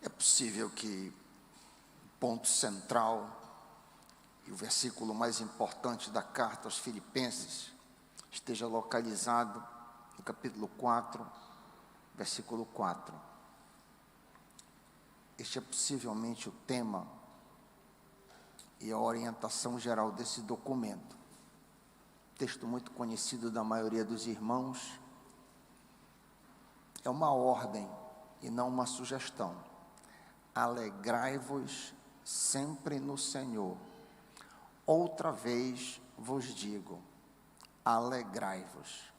É possível que o ponto central e o versículo mais importante da carta aos Filipenses esteja localizado no capítulo 4, versículo 4. Este é possivelmente o tema e a orientação geral desse documento. Texto muito conhecido da maioria dos irmãos. É uma ordem e não uma sugestão. Alegrai-vos sempre no Senhor. Outra vez vos digo, alegrai-vos.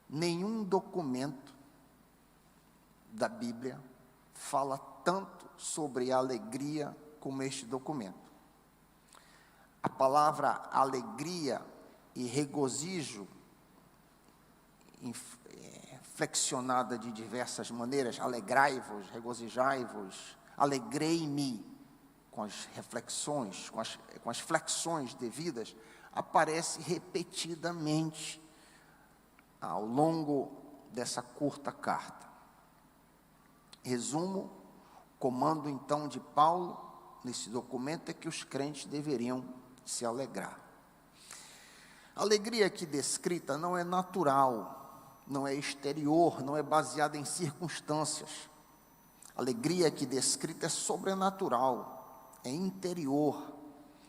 Nenhum documento da Bíblia fala tanto sobre alegria como este documento. A palavra alegria e regozijo, flexionada de diversas maneiras, alegrai-vos, regozijai-vos, alegrei-me, com as reflexões, com as flexões devidas, aparece repetidamente ao longo dessa curta carta. Resumo, comando então de Paulo nesse documento é que os crentes deveriam se alegrar. A alegria aqui descrita não é natural, não é exterior, não é baseada em circunstâncias. A alegria aqui descrita é sobrenatural, é interior,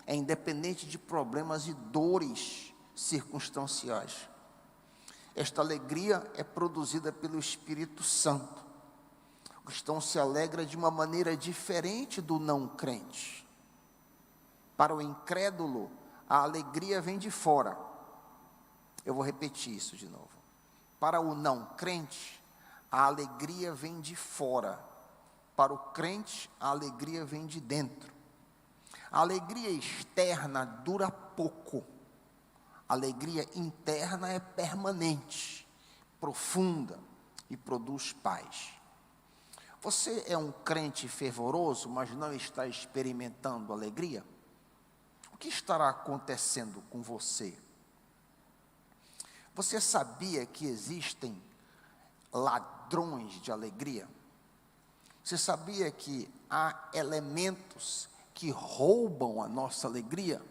é independente de problemas e dores circunstanciais. Esta alegria é produzida pelo Espírito Santo. O cristão se alegra de uma maneira diferente do não crente. Para o incrédulo, a alegria vem de fora. Eu vou repetir isso de novo. Para o não crente, a alegria vem de fora. Para o crente, a alegria vem de dentro. A alegria externa dura pouco. A alegria interna é permanente, profunda e produz paz. Você é um crente fervoroso, mas não está experimentando alegria? O que estará acontecendo com você? Você sabia que existem ladrões de alegria? Você sabia que há elementos que roubam a nossa alegria?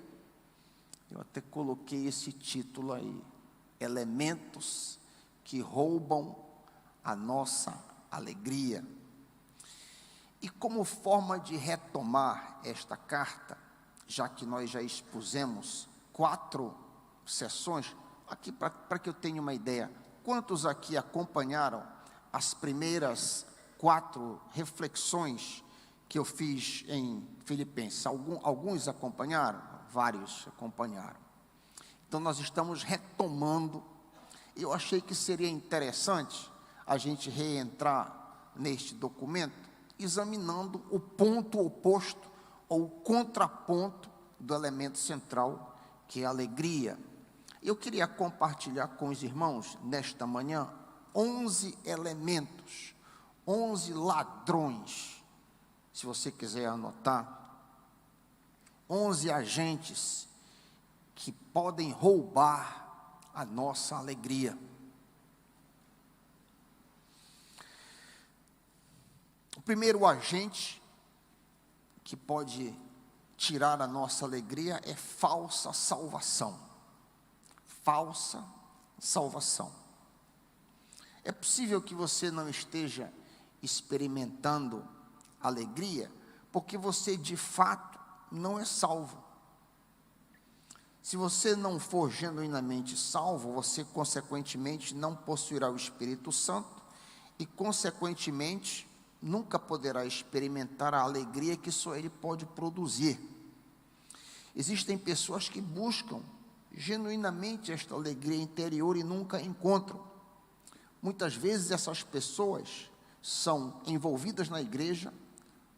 Eu até coloquei esse título aí, elementos que roubam a nossa alegria. E como forma de retomar esta carta, já que nós já expusemos 4 sessões, aqui para que eu tenha uma ideia, quantos aqui acompanharam as primeiras 4 reflexões que eu fiz em Filipenses? Alguns acompanharam? Vários acompanharam. Então nós estamos retomando. Eu achei que seria interessante a gente reentrar neste documento, examinando o ponto oposto ou o contraponto do elemento central, que é a alegria. Eu queria compartilhar com os irmãos, nesta manhã, 11 elementos, 11 ladrões, se você quiser anotar, 11 agentes que podem roubar a nossa alegria. O primeiro agente que pode tirar a nossa alegria é falsa salvação. Falsa salvação. É possível que você não esteja experimentando alegria, porque você de fato não é salvo. Se você não for genuinamente salvo, você consequentemente não possuirá o Espírito Santo e consequentemente nunca poderá experimentar a alegria que só Ele pode produzir. Existem pessoas que buscam genuinamente esta alegria interior e nunca encontram. Muitas vezes essas pessoas são envolvidas na igreja,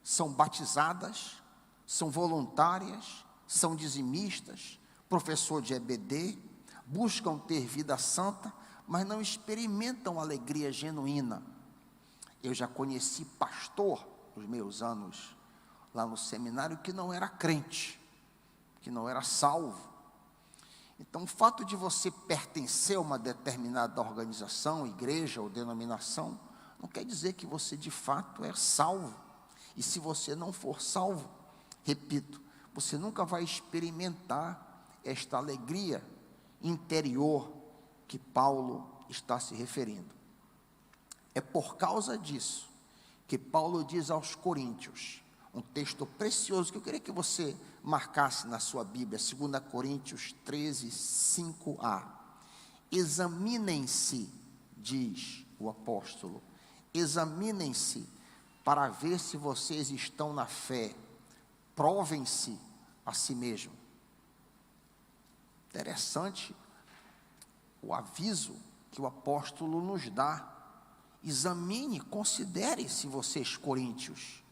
são batizadas, são voluntárias, são dizimistas, professor de EBD, buscam ter vida santa, mas não experimentam alegria genuína. Eu já conheci pastor, nos meus anos lá no seminário, que não era crente, que não era salvo. Então, o fato de você pertencer a uma determinada organização, igreja ou denominação, não quer dizer que você de fato é salvo. E se você não for salvo, repito, você nunca vai experimentar esta alegria interior que Paulo está se referindo. É por causa disso que Paulo diz aos Coríntios, um texto precioso que eu queria que você marcasse na sua Bíblia, 2 Coríntios 13, 5a. Examinem-se, diz o apóstolo, examinem-se para ver se vocês estão na fé, provem-se a si mesmo. Interessante o aviso que o apóstolo nos dá. Examine, considere se vocês, coríntios,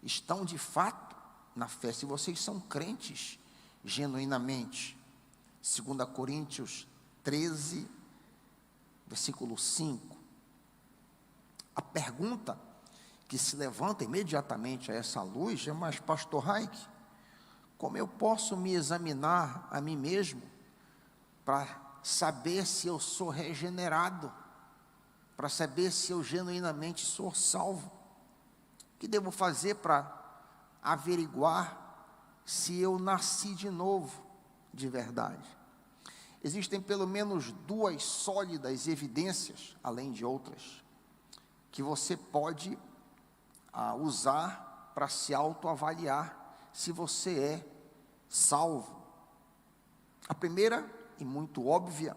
estão de fato na fé, se vocês são crentes genuinamente. 2 Coríntios 13, versículo 5. A pergunta que se levanta imediatamente a essa luz é: mas pastor Raik, como eu posso me examinar a mim mesmo para saber se eu sou regenerado, para saber se eu genuinamente sou salvo? O que devo fazer para averiguar se eu nasci de novo, de verdade? Existem pelo menos duas sólidas evidências, além de outras, que você pode usar para se autoavaliar se você é salvo. A primeira, e muito óbvia,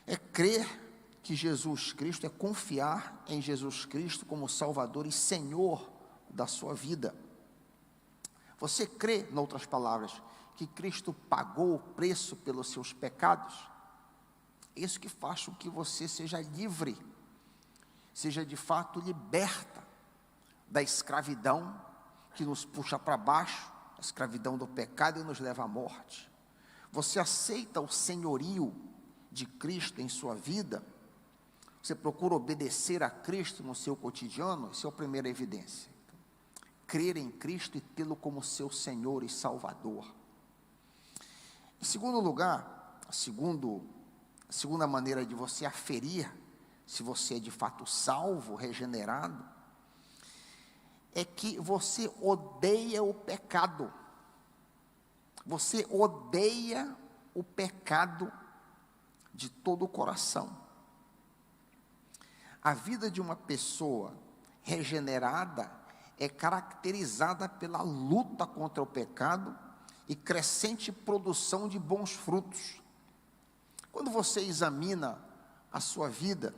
é crer que Jesus Cristo, é confiar em Jesus Cristo como Salvador e Senhor da sua vida. Você crê, em outras palavras, que Cristo pagou o preço pelos seus pecados? Isso que faz com que você seja livre, seja de fato liberta da escravidão que nos puxa para baixo, a escravidão do pecado, e nos leva à morte. Você aceita o senhorio de Cristo em sua vida? Você procura obedecer a Cristo no seu cotidiano? Essa é a primeira evidência. Crer em Cristo e tê-lo como seu Senhor e Salvador. Em segundo lugar, a segunda maneira de você aferir se você é de fato salvo, regenerado, é que você odeia o pecado. Você odeia o pecado de todo o coração. A vida de uma pessoa regenerada é caracterizada pela luta contra o pecado e crescente produção de bons frutos. Quando você examina a sua vida,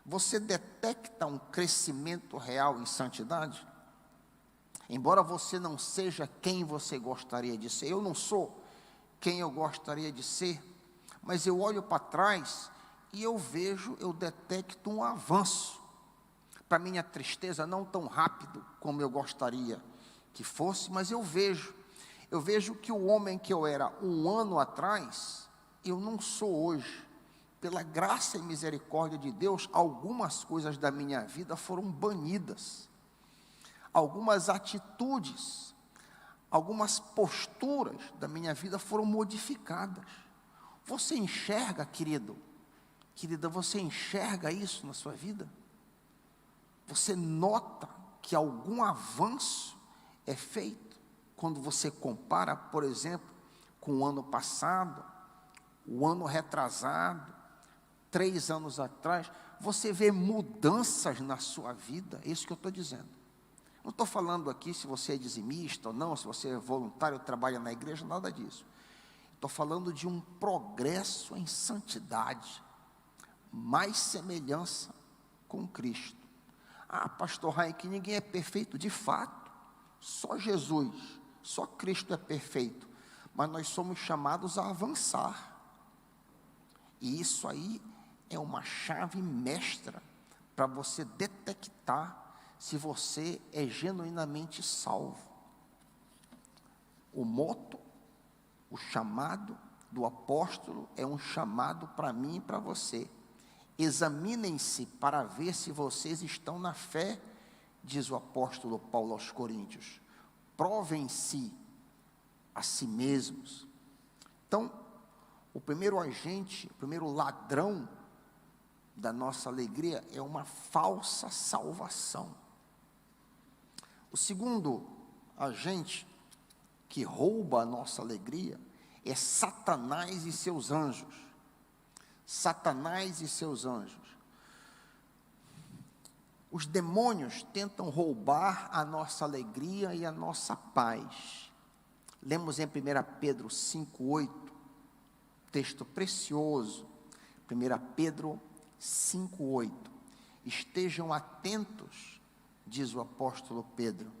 você detecta um crescimento real em santidade? Embora você não seja quem você gostaria de ser, eu não sou quem eu gostaria de ser, mas eu olho para trás e eu detecto um avanço. Para minha tristeza, não tão rápido como eu gostaria que fosse, mas eu vejo que o homem que eu era um ano atrás, eu não sou hoje. Pela graça e misericórdia de Deus, algumas coisas da minha vida foram banidas. Algumas atitudes, algumas posturas da minha vida foram modificadas. Você enxerga, querido? Querida, você enxerga isso na sua vida? Você nota que algum avanço é feito quando você compara, por exemplo, com o ano passado, o ano retrasado, 3 anos atrás? Você vê mudanças na sua vida? É isso que eu estou dizendo. Não estou falando aqui se você é dizimista ou não, se você é voluntário, trabalha na igreja, nada disso. Estou falando de um progresso em santidade, mais semelhança com Cristo. Ah, pastor Raik, ninguém é perfeito. De fato, só Jesus, só Cristo é perfeito, mas nós somos chamados a avançar, e isso aí é uma chave mestra para você detectar se você é genuinamente salvo. O moto, o chamado do apóstolo é um chamado para mim e para você. Examinem-se para ver se vocês estão na fé, diz o apóstolo Paulo aos Coríntios. Provem-se a si mesmos. Então, o primeiro agente, o primeiro ladrão da nossa alegria é uma falsa salvação. O segundo agente que rouba a nossa alegria é Satanás e seus anjos. Satanás e seus anjos. Os demônios tentam roubar a nossa alegria e a nossa paz. Lemos em 1 Pedro 5,8, texto precioso. 1 Pedro 5,8. Estejam atentos, diz o apóstolo Pedro.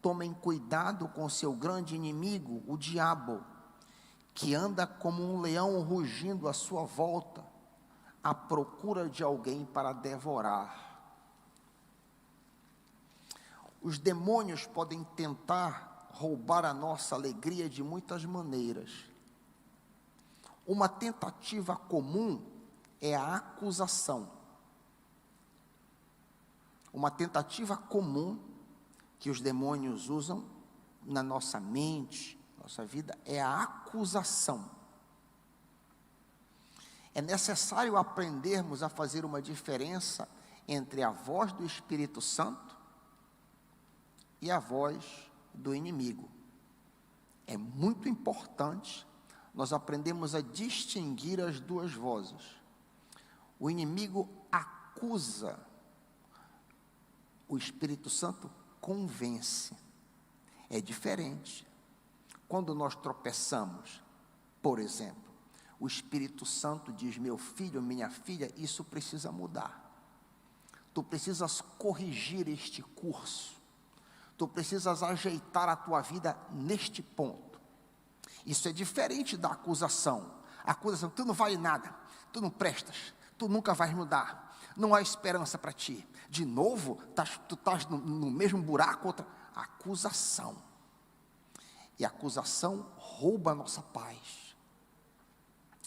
Tomem cuidado com seu grande inimigo, o diabo, que anda como um leão rugindo à sua volta, à procura de alguém para devorar. Os demônios podem tentar roubar a nossa alegria de muitas maneiras. Uma tentativa comum é a acusação. Uma tentativa comum que os demônios usam na nossa mente, nossa vida, é a acusação. É necessário aprendermos a fazer uma diferença entre a voz do Espírito Santo e a voz do inimigo. É muito importante nós aprendemos a distinguir as duas vozes. O inimigo acusa, o Espírito Santo convence. É diferente. Quando nós tropeçamos, por exemplo, o Espírito Santo diz: meu filho, minha filha, isso precisa mudar. Tu precisas corrigir este curso. Tu precisas ajeitar a tua vida neste ponto. Isso é diferente da acusação. A acusação: tu não vale nada, tu não prestas, tu nunca vais mudar, não há esperança para ti. De novo, tu estás no mesmo buraco. Outra acusação. E a acusação rouba a nossa paz.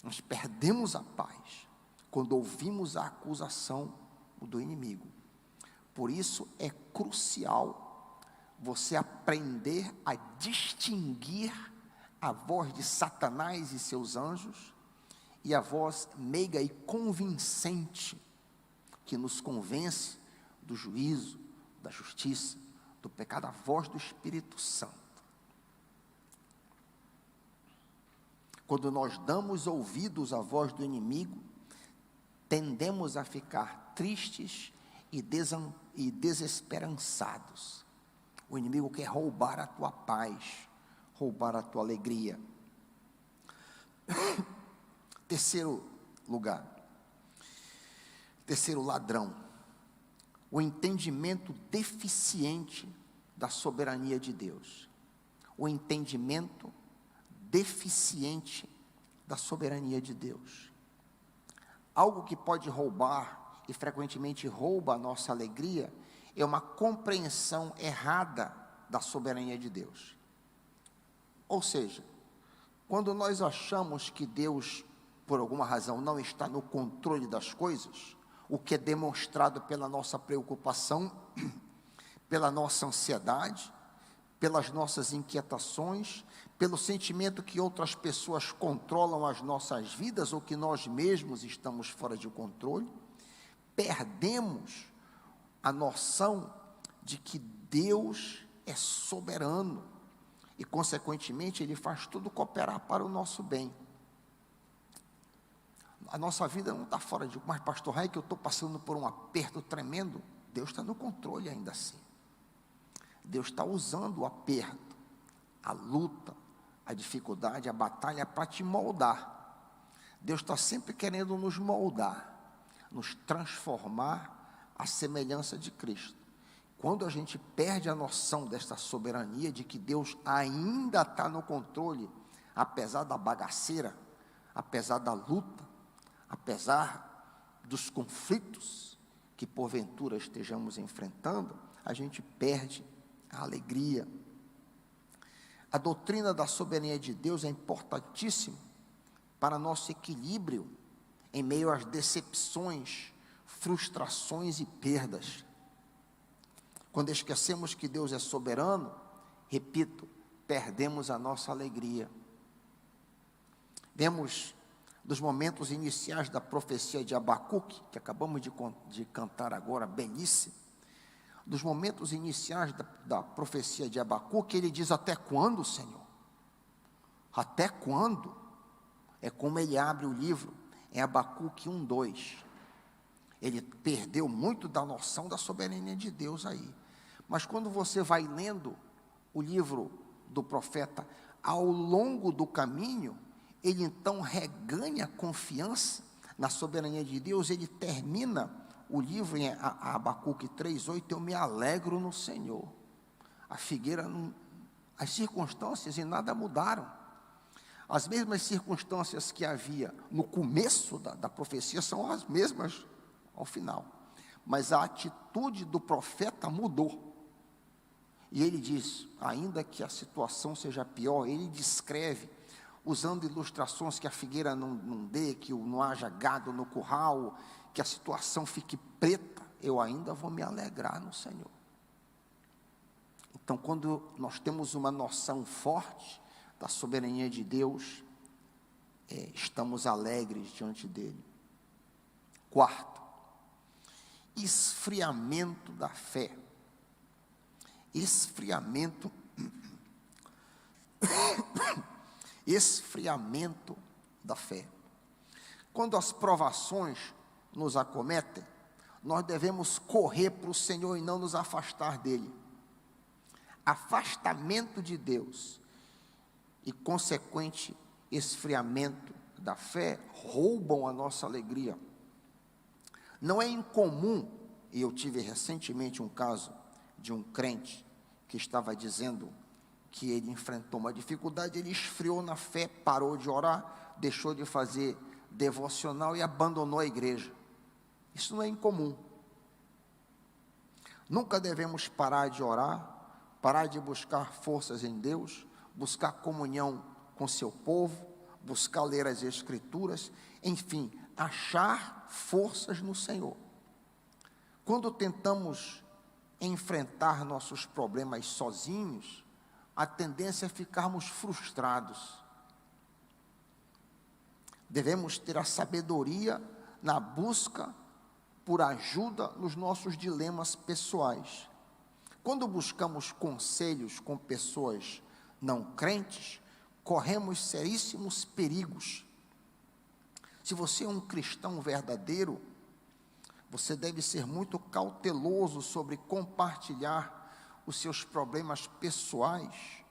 Nós perdemos a paz quando ouvimos a acusação do inimigo. Por isso é crucial você aprender a distinguir a voz de Satanás e seus anjos e a voz meiga e convincente que nos convence do juízo, da justiça, do pecado, a voz do Espírito Santo. Quando nós damos ouvidos à voz do inimigo, tendemos a ficar tristes e desesperançados. O inimigo quer roubar a tua paz, roubar a tua alegria. Terceiro lugar, terceiro ladrão, o entendimento deficiente da soberania de Deus. O entendimento deficiente da soberania de Deus. Algo que pode roubar, e frequentemente rouba a nossa alegria, é uma compreensão errada da soberania de Deus. Ou seja, quando nós achamos que Deus, por alguma razão, não está no controle das coisas, o que é demonstrado pela nossa preocupação, pela nossa ansiedade, pelas nossas inquietações, pelo sentimento que outras pessoas controlam as nossas vidas ou que nós mesmos estamos fora de controle, perdemos a noção de que Deus é soberano e, consequentemente, Ele faz tudo cooperar para o nosso bem. A nossa vida não está fora de... Mas, pastor Rai, que eu estou passando por um aperto tremendo. Deus está no controle ainda assim. Deus está usando o aperto, a luta, a dificuldade, a batalha para te moldar. Deus está sempre querendo nos moldar, nos transformar à semelhança de Cristo. Quando a gente perde a noção desta soberania, de que Deus ainda está no controle, apesar da bagaceira, apesar da luta, apesar dos conflitos que porventura estejamos enfrentando, a gente perde a alegria. A doutrina da soberania de Deus é importantíssima para nosso equilíbrio em meio às decepções, frustrações e perdas. Quando esquecemos que Deus é soberano, repito, perdemos a nossa alegria. Vemos dos momentos iniciais da profecia de Abacuque, que acabamos de cantar agora, belíssimo, dos momentos iniciais da profecia de Abacuque, ele diz: até quando, Senhor? Até quando? É como ele abre o livro, em Abacuque 1:2. Ele perdeu muito da noção da soberania de Deus aí. Mas quando você vai lendo o livro do profeta, ao longo do caminho, ele então reganha confiança na soberania de Deus. Ele termina o livro em Abacuque 3:8, eu me alegro no Senhor. A figueira, as circunstâncias em nada mudaram. As mesmas circunstâncias que havia no começo da profecia são as mesmas ao final. Mas a atitude do profeta mudou. E ele diz, ainda que a situação seja pior, ele descreve, usando ilustrações, que a figueira não dê, que não haja gado no curral, que a situação fique preta, eu ainda vou me alegrar no Senhor. Então, quando nós temos uma noção forte da soberania de Deus, estamos alegres diante dele. Quarto, esfriamento da fé. Esfriamento da fé. Quando as provações nos acometem, nós devemos correr para o Senhor e não nos afastar dele. Afastamento de Deus e consequente esfriamento da fé roubam a nossa alegria. Não é incomum, e eu tive recentemente um caso de um crente que estava dizendo que ele enfrentou uma dificuldade, ele esfriou na fé, parou de orar, deixou de fazer devocional e abandonou a igreja. Isso não é incomum. Nunca devemos parar de orar, parar de buscar forças em Deus, buscar comunhão com seu povo, buscar ler as Escrituras, enfim, achar forças no Senhor. Quando tentamos enfrentar nossos problemas sozinhos, a tendência é ficarmos frustrados. Devemos ter a sabedoria na busca por ajuda nos nossos dilemas pessoais. Quando buscamos conselhos com pessoas não crentes, corremos seríssimos perigos. Se você é um cristão verdadeiro, você deve ser muito cauteloso sobre compartilhar os seus problemas pessoais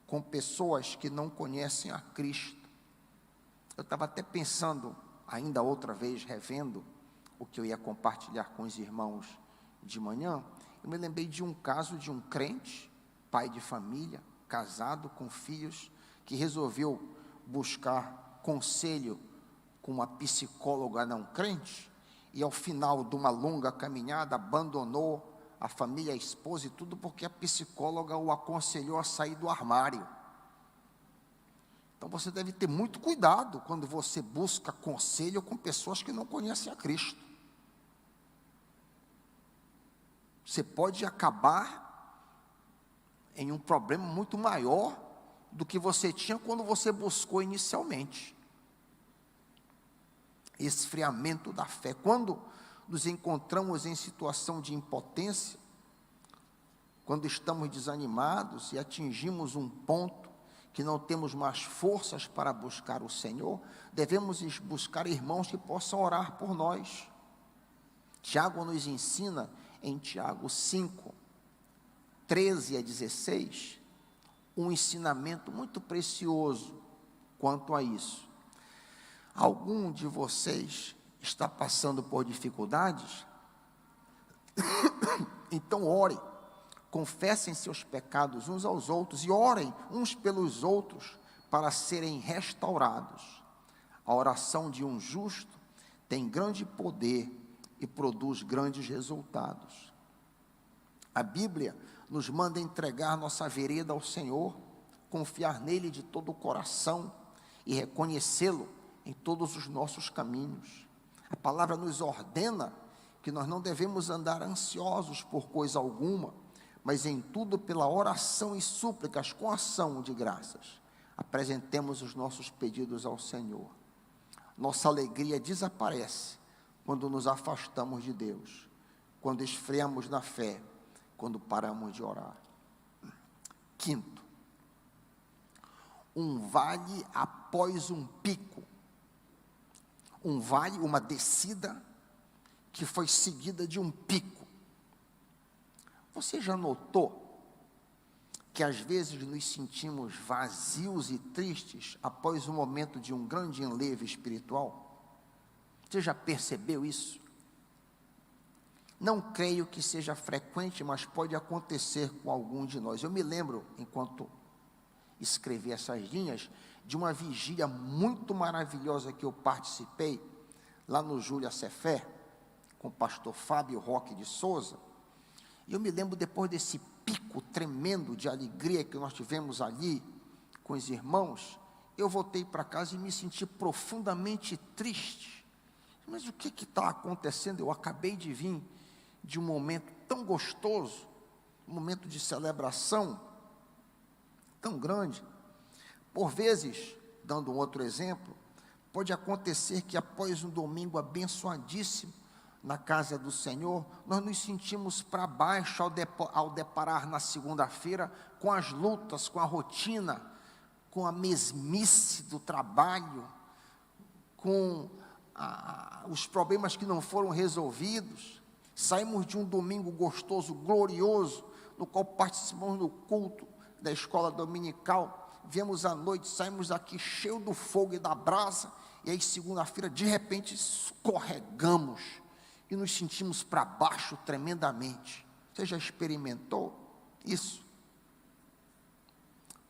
com pessoas que não conhecem a Cristo. Eu estava até pensando, ainda outra vez, revendo o que eu ia compartilhar com os irmãos de manhã. Eu me lembrei de um caso de um crente, pai de família, casado com filhos, que resolveu buscar conselho com uma psicóloga não crente, e ao final de uma longa caminhada abandonou a família, a esposa e tudo, porque a psicóloga o aconselhou a sair do armário. Então você deve ter muito cuidado quando você busca conselho com pessoas que não conhecem a Cristo. Você pode acabar em um problema muito maior do que você tinha quando você buscou inicialmente. Esfriamento da fé. Quando nos encontramos em situação de impotência, quando estamos desanimados e atingimos um ponto que não temos mais forças para buscar o Senhor, devemos buscar irmãos que possam orar por nós. Tiago nos ensina em Tiago 5, 13 a 16, um ensinamento muito precioso quanto a isso. Algum de vocês está passando por dificuldades? Então orem, confessem seus pecados uns aos outros e orem uns pelos outros para serem restaurados. A oração de um justo tem grande poder e produz grandes resultados. A Bíblia nos manda entregar nossa vereda ao Senhor, confiar nele de todo o coração e reconhecê-lo em todos os nossos caminhos. A palavra nos ordena que nós não devemos andar ansiosos por coisa alguma, mas em tudo pela oração e súplicas com ação de graças. Apresentemos os nossos pedidos ao Senhor. Nossa alegria desaparece quando nos afastamos de Deus, quando esfriamos na fé, quando paramos de orar. Quinto, um vale após um pico. Um vale, uma descida que foi seguida de um pico. Você já notou que às vezes nos sentimos vazios e tristes após o momento de um grande enlevo espiritual? Você já percebeu isso? Não creio que seja frequente, mas pode acontecer com algum de nós. Eu me lembro, enquanto escrevi essas linhas, de uma vigília muito maravilhosa que eu participei, lá no Júlia Cefé, com o pastor Fábio Roque de Souza. E eu me lembro, depois desse pico tremendo de alegria que nós tivemos ali, com os irmãos, eu voltei para casa e me senti profundamente triste. Mas o que está acontecendo? Eu acabei de vir de um momento tão gostoso, um momento de celebração tão grande. Por vezes, dando um outro exemplo, pode acontecer que após um domingo abençoadíssimo na casa do Senhor, nós nos sentimos para baixo ao deparar na segunda-feira com as lutas, com a rotina, com a mesmice do trabalho, com os problemas que não foram resolvidos. Saímos de um domingo gostoso, glorioso, no qual participamos do culto da escola dominical, viemos à noite, saímos daqui cheio do fogo e da brasa, e aí segunda-feira, de repente, escorregamos, e nos sentimos para baixo tremendamente. Você já experimentou isso?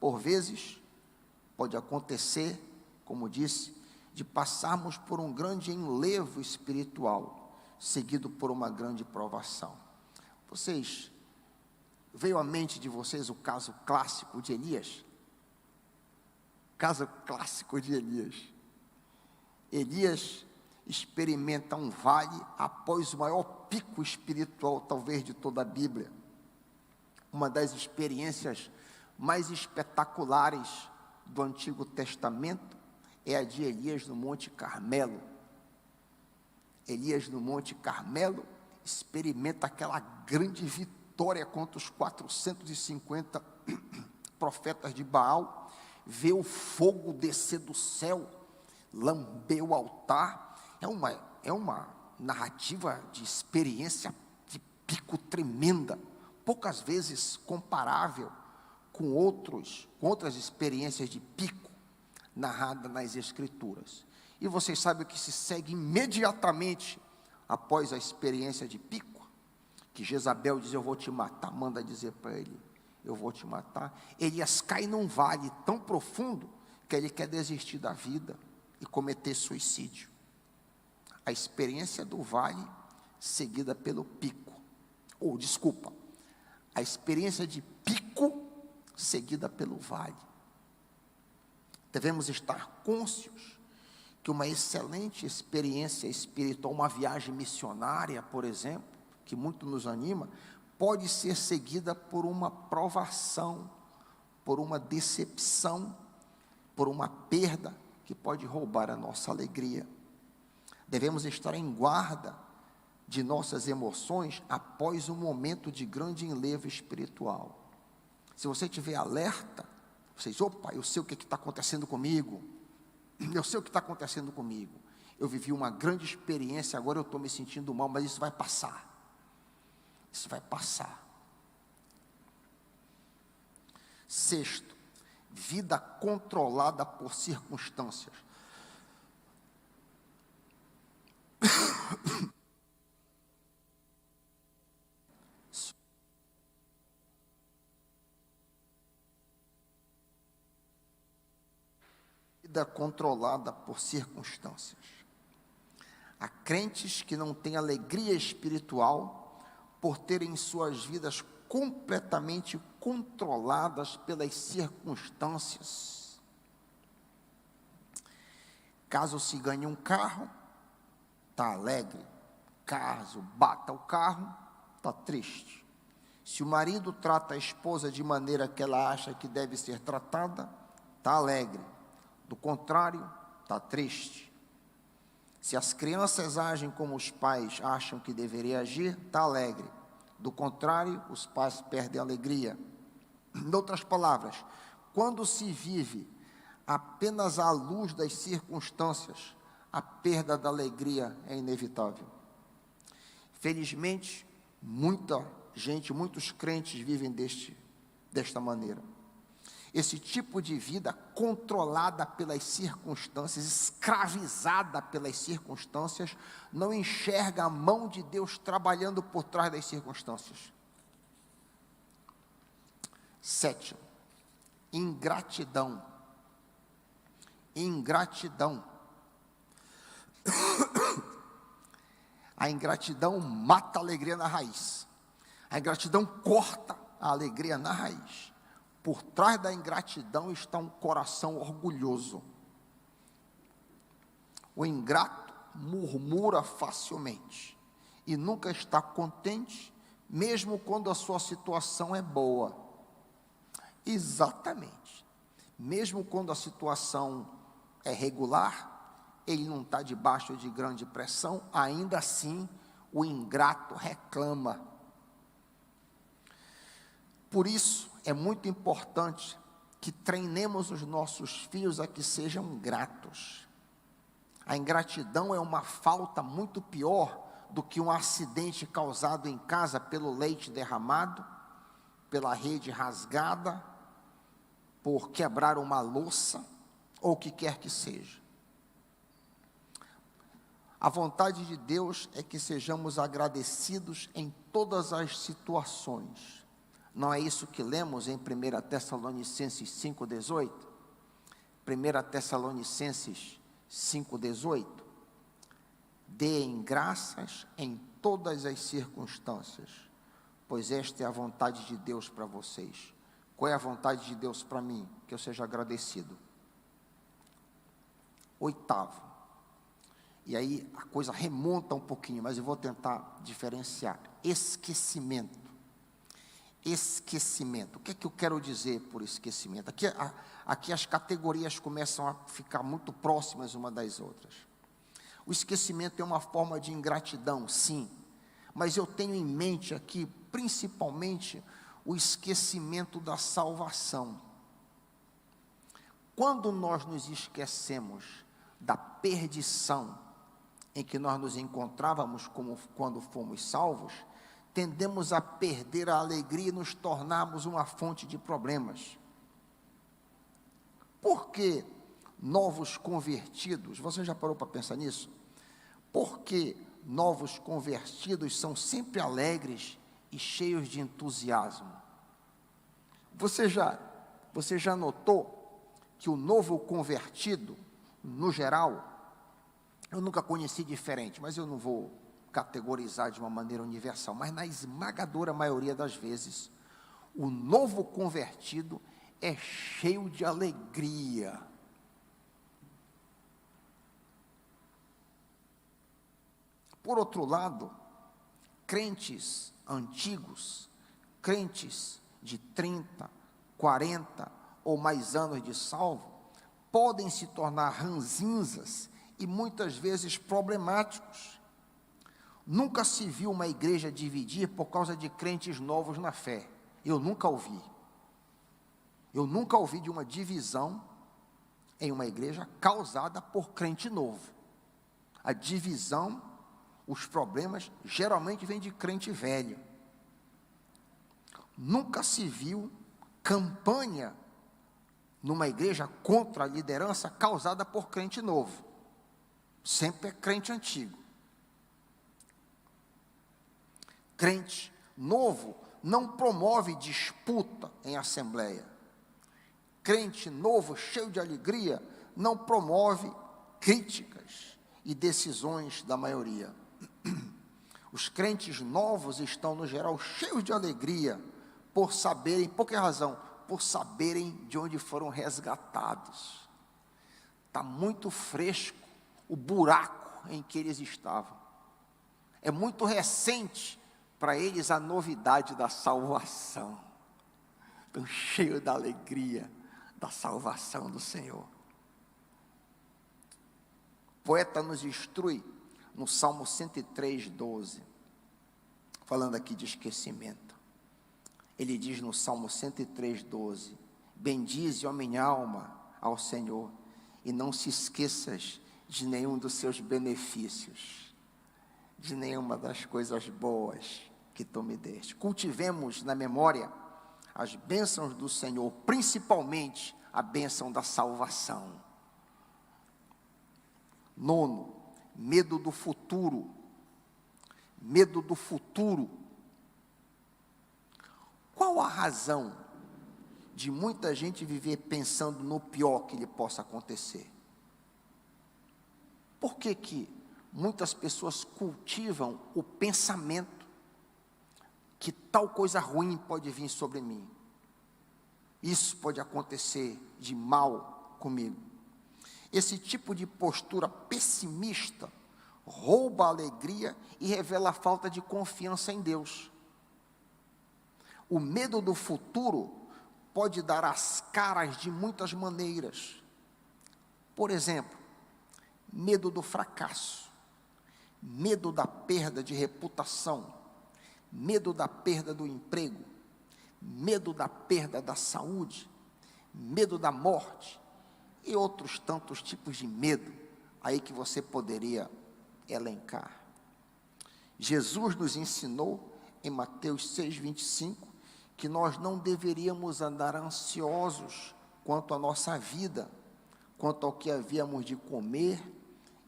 Por vezes, pode acontecer, como disse, de passarmos por um grande enlevo espiritual, seguido por uma grande provação. Veio à mente de vocês o caso clássico de Elias? Caso clássico de Elias. Elias experimenta um vale após o maior pico espiritual, talvez, de toda a Bíblia. Uma das experiências mais espetaculares do Antigo Testamento é a de Elias no Monte Carmelo. Elias no Monte Carmelo experimenta aquela grande vitória contra os 450 profetas de Baal, vê o fogo descer do céu, lamber o altar. É uma narrativa de experiência de pico tremenda, poucas vezes comparável com outras experiências de pico narradas nas Escrituras. E vocês sabem o que se segue imediatamente após a experiência de pico? Que Jezabel diz: eu vou te matar, manda dizer para ele: eu vou te matar. Elias cai num vale tão profundo que ele quer desistir da vida e cometer suicídio. A experiência do vale seguida pelo pico, a experiência de pico seguida pelo vale. Devemos estar cônscios que uma excelente experiência espiritual, uma viagem missionária, por exemplo, que muito nos anima, pode ser seguida por uma provação, por uma decepção, por uma perda que pode roubar a nossa alegria. Devemos estar em guarda de nossas emoções após um momento de grande enlevo espiritual. Se você estiver alerta, você diz: opa, eu sei o que está acontecendo comigo, eu sei o que está acontecendo comigo, eu vivi uma grande experiência, agora eu estou me sentindo mal, mas isso vai passar. Isso vai passar. Sexto, vida controlada por circunstâncias. Vida controlada por circunstâncias. Há crentes que não têm alegria espiritual por terem suas vidas completamente controladas pelas circunstâncias. Caso se ganhe um carro, está alegre. Caso bata o carro, está triste. Se o marido trata a esposa de maneira que ela acha que deve ser tratada, está alegre. Do contrário, está triste. Se as crianças agem como os pais acham que deveria agir, está alegre. Do contrário, os pais perdem a alegria. Em outras palavras, quando se vive apenas à luz das circunstâncias, a perda da alegria é inevitável. Felizmente, muita gente, muitos crentes vivem desta maneira. Esse tipo de vida controlada pelas circunstâncias, escravizada pelas circunstâncias, não enxerga a mão de Deus trabalhando por trás das circunstâncias. 7. Ingratidão. Ingratidão. A ingratidão mata a alegria na raiz. A ingratidão corta a alegria na raiz. Por trás da ingratidão está um coração orgulhoso. O ingrato murmura facilmente e nunca está contente, mesmo quando a sua situação é boa. Exatamente. Mesmo quando a situação é regular, ele não está debaixo de grande pressão, ainda assim o ingrato reclama. Por isso, é muito importante que treinemos os nossos filhos a que sejam gratos. A ingratidão é uma falta muito pior do que um acidente causado em casa pelo leite derramado, pela rede rasgada, por quebrar uma louça, ou o que quer que seja. A vontade de Deus é que sejamos agradecidos em todas as situações. Não é isso que lemos em 1 Tessalonicenses 5,18? 1 Tessalonicenses 5,18. Deem graças em todas as circunstâncias, pois esta é a vontade de Deus para vocês. Qual é a vontade de Deus para mim? Que eu seja agradecido. 8. E aí a coisa remonta um pouquinho, mas eu vou tentar diferenciar. Esquecimento. Esquecimento. O que é que eu quero dizer por esquecimento? Aqui as categorias começam a ficar muito próximas uma das outras. O esquecimento é uma forma de ingratidão, sim, mas eu tenho em mente aqui, principalmente, o esquecimento da salvação. Quando nós nos esquecemos da perdição em que nós nos encontrávamos quando fomos salvos, tendemos a perder a alegria e nos tornarmos uma fonte de problemas. Por que novos convertidos, você já parou para pensar nisso? Por que novos convertidos são sempre alegres e cheios de entusiasmo? Você já notou que o novo convertido, no geral, eu nunca conheci diferente, mas eu não vou categorizar de uma maneira universal, mas na esmagadora maioria das vezes, o novo convertido é cheio de alegria. Por outro lado, crentes antigos, crentes de 30, 40 ou mais anos de salvo, podem se tornar ranzinzas e muitas vezes problemáticos. Nunca se viu uma igreja dividir por causa de crentes novos na fé. Eu nunca ouvi. Eu nunca ouvi de uma divisão em uma igreja causada por crente novo. A divisão, os problemas, geralmente vêm de crente velho. Nunca se viu campanha numa igreja contra a liderança causada por crente novo. Sempre é crente antigo. Crente novo não promove disputa em assembleia. Crente novo, cheio de alegria, não promove críticas e decisões da maioria. Os crentes novos estão, no geral, cheios de alegria, por saberem, por que razão? Por saberem de onde foram resgatados. Está muito fresco o buraco em que eles estavam. É muito recente para eles a novidade da salvação. Estão cheios da alegria da salvação do Senhor. poeta nos instrui no Salmo 103, 12, falando aqui de esquecimento. Ele diz no Salmo 103, 12: bendize, ó minha alma, ao Senhor, e não se esqueças de nenhum dos seus benefícios, de nenhuma das coisas boas que tu me deste. Cultivemos na memória as bênçãos do Senhor, principalmente a bênção da salvação. Nono, medo do futuro. Medo do futuro. Qual a razão de muita gente viver pensando no pior que lhe possa acontecer? Por que que muitas pessoas cultivam o pensamento que tal coisa ruim pode vir sobre mim? Isso pode acontecer de mal comigo. Esse tipo de postura pessimista rouba a alegria e revela a falta de confiança em Deus. O medo do futuro pode dar as caras de muitas maneiras. Por exemplo, medo do fracasso, medo da perda de reputação, medo da perda do emprego, medo da perda da saúde, medo da morte e outros tantos tipos de medo aí que você poderia elencar. Jesus nos ensinou em Mateus 6:25 que nós não deveríamos andar ansiosos quanto à nossa vida, quanto ao que havíamos de comer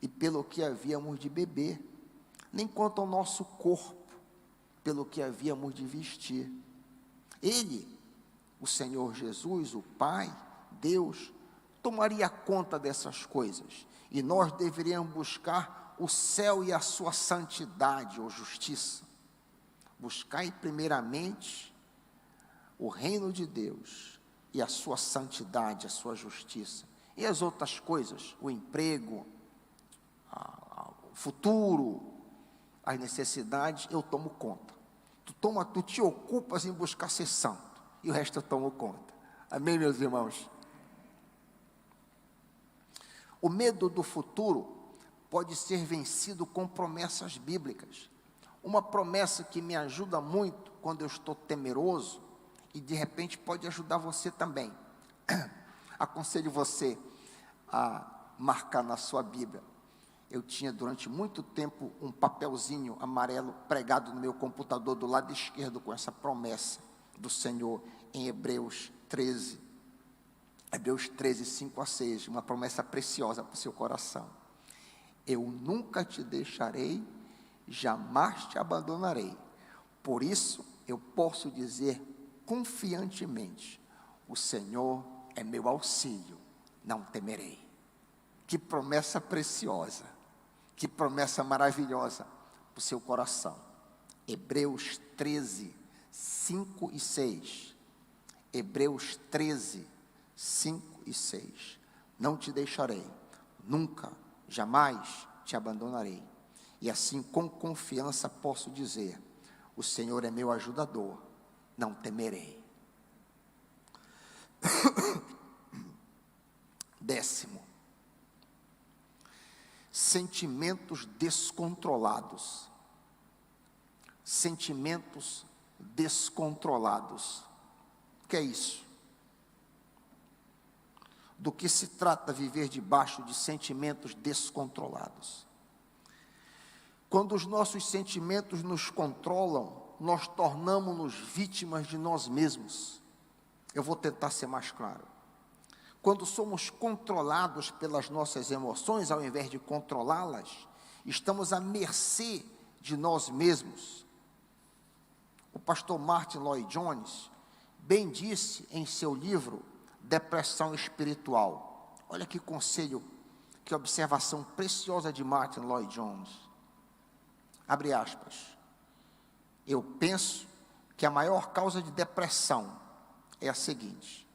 e pelo que havíamos de beber, nem quanto ao nosso corpo, pelo que havíamos de vestir. Ele, o Senhor Jesus, o Pai, Deus, tomaria conta dessas coisas, e nós deveríamos buscar o céu e a sua santidade ou justiça. Buscai primeiramente o reino de Deus e a sua santidade, a sua justiça. E as outras coisas, o emprego, o futuro, as necessidades, eu tomo conta. Tu te ocupas em buscar ser santo, e o resto eu tomo conta. Amém, meus irmãos? O medo do futuro pode ser vencido com promessas bíblicas. Uma promessa que me ajuda muito quando eu estou temeroso, e de repente pode ajudar você também. Aconselho você a marcar na sua Bíblia. Eu tinha durante muito tempo um papelzinho amarelo pregado no meu computador do lado esquerdo com essa promessa do Senhor em Hebreus 13. Hebreus 13, 5 a 6, uma promessa preciosa para o seu coração. Eu nunca te deixarei, jamais te abandonarei. Por isso eu posso dizer confiantemente: o Senhor é meu auxílio, não temerei. Que promessa preciosa, que promessa maravilhosa para o seu coração. Hebreus 13, 5 e 6. Hebreus 13, 5 e 6. Não te deixarei, nunca, jamais te abandonarei. E assim, com confiança, posso dizer: o Senhor é meu ajudador, não temerei. 10º, sentimentos descontrolados. Sentimentos descontrolados. O que é isso? Do que se trata viver debaixo de sentimentos descontrolados? Quando os nossos sentimentos nos controlam, nós tornamos-nos vítimas de nós mesmos. Eu vou tentar ser mais claro. Quando somos controlados pelas nossas emoções, ao invés de controlá-las, estamos à mercê de nós mesmos. O pastor Martin Lloyd-Jones bem disse em seu livro Depressão Espiritual. Olha que conselho, que observação preciosa de Martin Lloyd-Jones. Abre aspas. Eu penso que a maior causa de depressão é a seguinte: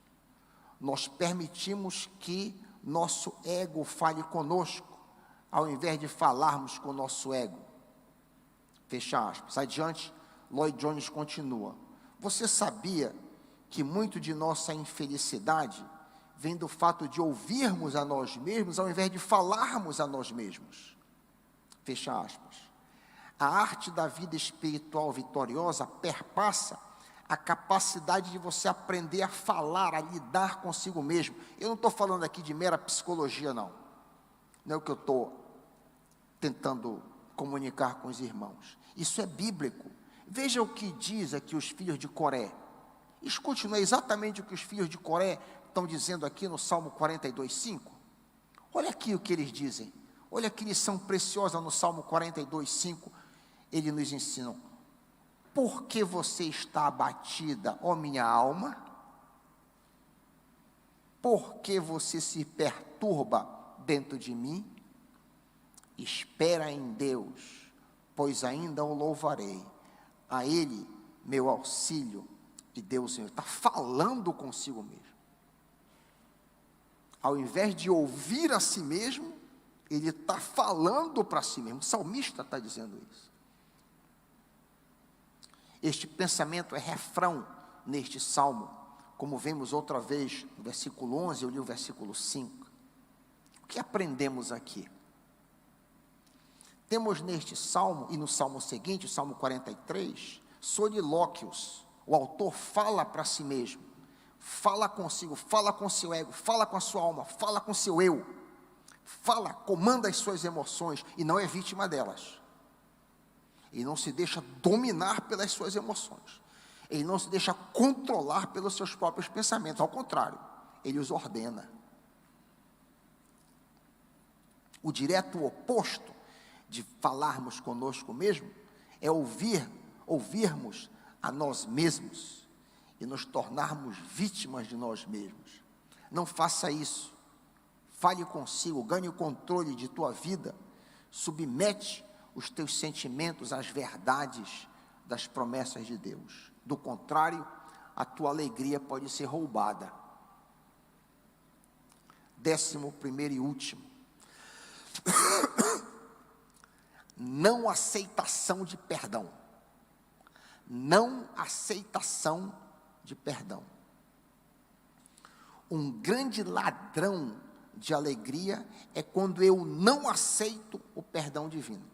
nós permitimos que nosso ego fale conosco, ao invés de falarmos com o nosso ego. Fecha aspas. Adiante, Lloyd-Jones continua. Você sabia que muito de nossa infelicidade vem do fato de ouvirmos a nós mesmos, ao invés de falarmos a nós mesmos. Fecha aspas. A arte da vida espiritual vitoriosa perpassa a capacidade de você aprender a falar, a lidar consigo mesmo. Eu não estou falando aqui de mera psicologia, não. Não é o que eu estou tentando comunicar com os irmãos. Isso é bíblico. Veja o que diz aqui os filhos de Coré. Escute, não é exatamente o que os filhos de Coré estão dizendo aqui no Salmo 42:5? Olha aqui o que eles dizem. Olha que lição preciosa no Salmo 42:5. Eles nos ensinam: por que você está abatida, ó minha alma? Por que você se perturba dentro de mim? Espera em Deus, pois ainda o louvarei. A Ele, meu auxílio e Deus, está falando consigo mesmo. Ao invés de ouvir a si mesmo, ele está falando para si mesmo. O salmista está dizendo isso. Este pensamento é refrão neste salmo, como vemos outra vez no versículo 11, eu li o versículo 5. O que aprendemos aqui? Temos neste salmo, e no salmo seguinte, o salmo 43, solilóquios. O autor fala para si mesmo, fala consigo, fala com seu ego, fala com a sua alma, fala com seu eu, fala, comanda as suas emoções e não é vítima delas. Ele não se deixa dominar pelas suas emoções, ele não se deixa controlar pelos seus próprios pensamentos, ao contrário, ele os ordena. O direto oposto de falarmos conosco mesmo é ouvirmos a nós mesmos e nos tornarmos vítimas de nós mesmos. Não faça isso. Fale consigo, ganhe o controle de tua vida, submete os teus sentimentos às verdades das promessas de Deus. Do contrário, a tua alegria pode ser roubada. 11º e último. Não aceitação de perdão. Não aceitação de perdão. Um grande ladrão de alegria é quando eu não aceito o perdão divino.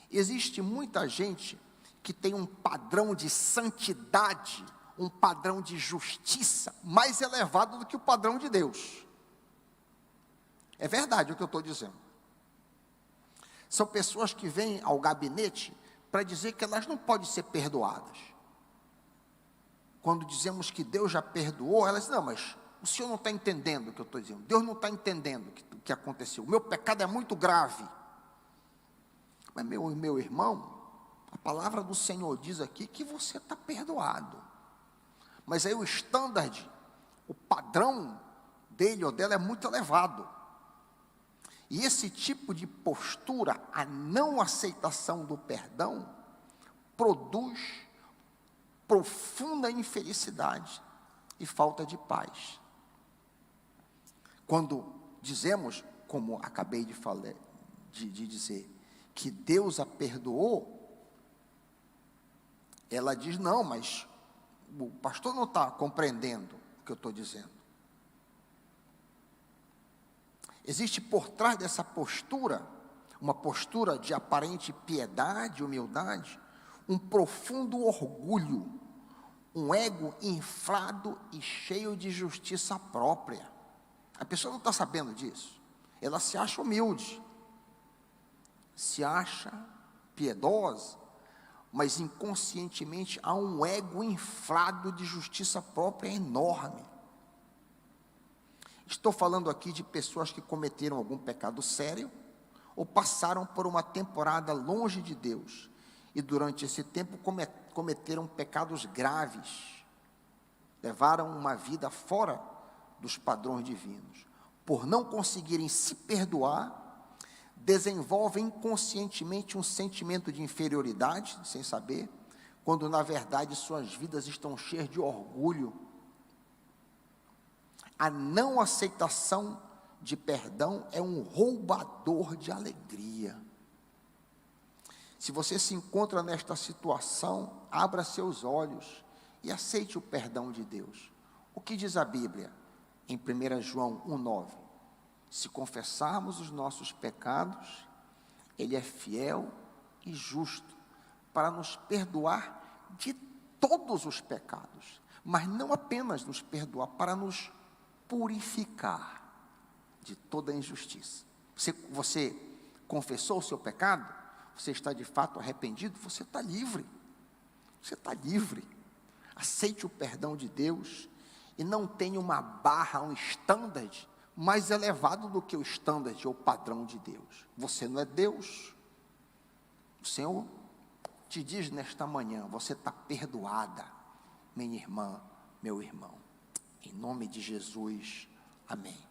Existe muita gente que tem um padrão de santidade, um padrão de justiça mais elevado do que o padrão de Deus. É verdade o que eu estou dizendo. São pessoas que vêm ao gabinete para dizer que elas não podem ser perdoadas. Quando dizemos que Deus já perdoou, elas dizem: não, mas o senhor não está entendendo o que eu estou dizendo. Deus não está entendendo o que aconteceu. O meu pecado é muito grave. Mas meu irmão, a palavra do Senhor diz aqui que você está perdoado. Mas aí o standard, o padrão dele ou dela é muito elevado. E esse tipo de postura, a não aceitação do perdão, produz profunda infelicidade e falta de paz. Quando dizemos, como acabei de dizer, que Deus a perdoou, ela diz: não, mas o pastor não está compreendendo o que eu estou dizendo. Existe por trás dessa postura, uma postura de aparente piedade, humildade, um profundo orgulho, um ego inflado e cheio de justiça própria. A pessoa não está sabendo disso. Ela se acha humilde, se acha piedosa, mas inconscientemente há um ego inflado de justiça própria enorme. Estou falando aqui de pessoas que cometeram algum pecado sério, ou passaram por uma temporada longe de Deus, e durante esse tempo cometeram pecados graves, levaram uma vida fora dos padrões divinos. Por não conseguirem se perdoar, desenvolvem inconscientemente um sentimento de inferioridade, sem saber, quando na verdade suas vidas estão cheias de orgulho. A não aceitação de perdão é um roubador de alegria. Se você se encontra nesta situação, abra seus olhos e aceite o perdão de Deus. O que diz a Bíblia? em 1 João 1,9. Se confessarmos os nossos pecados, Ele é fiel e justo para nos perdoar de todos os pecados, mas não apenas nos perdoar, para nos purificar de toda injustiça. Você confessou o seu pecado? Você está de fato arrependido? Você está livre. Você está livre. Aceite o perdão de Deus e não tenha uma barra, um standard mais elevado do que o standard ou padrão de Deus. Você não é Deus. O Senhor te diz nesta manhã: você está perdoada, minha irmã, meu irmão. Em nome de Jesus, amém.